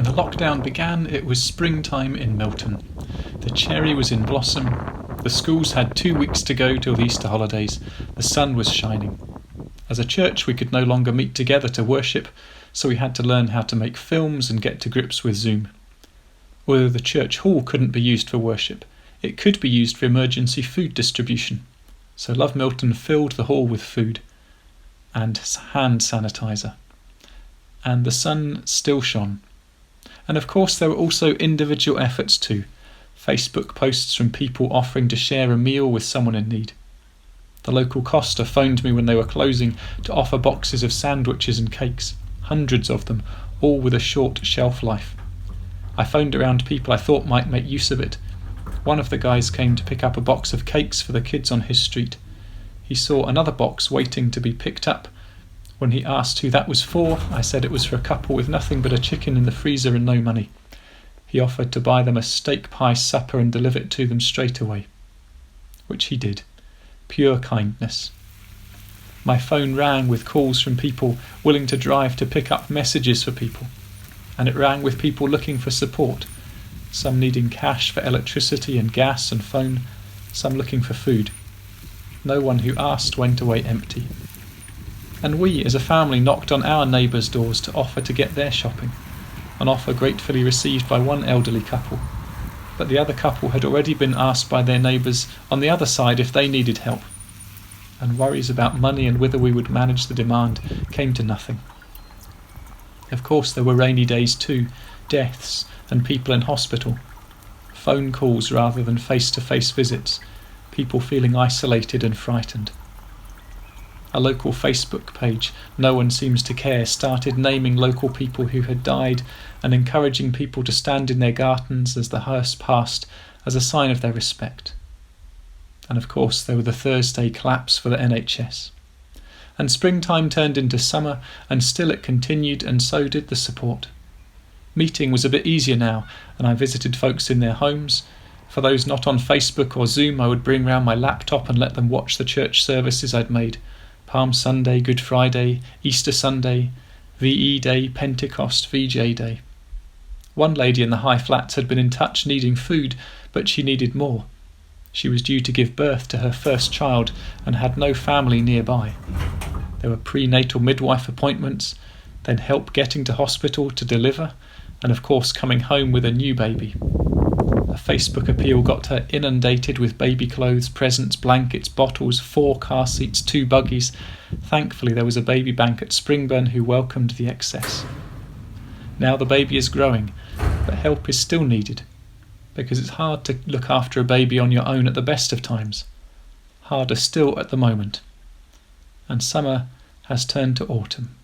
When the lockdown began, it was springtime in Milton. The cherry was in blossom. The schools had 2 weeks to go till the Easter holidays. The sun was shining. As a church, we could no longer meet together to worship, so we had to learn how to make films and get to grips with Zoom. Although the church hall couldn't be used for worship, it could be used for emergency food distribution. So Love Milton filled the hall with food and hand sanitizer. And the sun still shone. And of course there were also individual efforts too. Facebook posts from people offering to share a meal with someone in need. The local Costa phoned me when they were closing to offer boxes of sandwiches and cakes, hundreds of them, all with a short shelf life. I phoned around people I thought might make use of it. One of the guys came to pick up a box of cakes for the kids on his street. He saw another box waiting to be picked up. When he asked who that was for, I said it was for a couple with nothing but a chicken in the freezer and no money. He offered to buy them a steak pie supper and deliver it to them straight away. Which he did. Pure kindness. My phone rang with calls from people willing to drive to pick up messages for people. And it rang with people looking for support. Some needing cash for electricity and gas and phone. Some looking for food. No one who asked went away empty. And we, as a family, knocked on our neighbours' doors to offer to get their shopping, an offer gratefully received by one elderly couple. But the other couple had already been asked by their neighbours on the other side if they needed help. And worries about money and whether we would manage the demand came to nothing. Of course, there were rainy days too, deaths and people in hospital. Phone calls rather than face-to-face visits, people feeling isolated and frightened. A local Facebook page, No One Seems to Care, started naming local people who had died and encouraging people to stand in their gardens as the hearse passed as a sign of their respect. And of course there were the Thursday claps for the NHS. And springtime turned into summer, and still it continued, and so did the support. Meeting was a bit easier now, and I visited folks in their homes. For those not on Facebook or Zoom, I would bring round my laptop and let them watch the church services I'd made. Palm Sunday, Good Friday, Easter Sunday, VE Day, Pentecost, VJ Day. One lady in the high flats had been in touch needing food, but she needed more. She was due to give birth to her first child and had no family nearby. There were prenatal midwife appointments, then help getting to hospital to deliver, and of course coming home with a new baby. A Facebook appeal got her inundated with baby clothes, presents, blankets, bottles, 4 car seats, 2 buggies. Thankfully there was a baby bank at Springburn who welcomed the excess. Now the baby is growing, but help is still needed, because it's hard to look after a baby on your own at the best of times. Harder still at the moment. And summer has turned to autumn.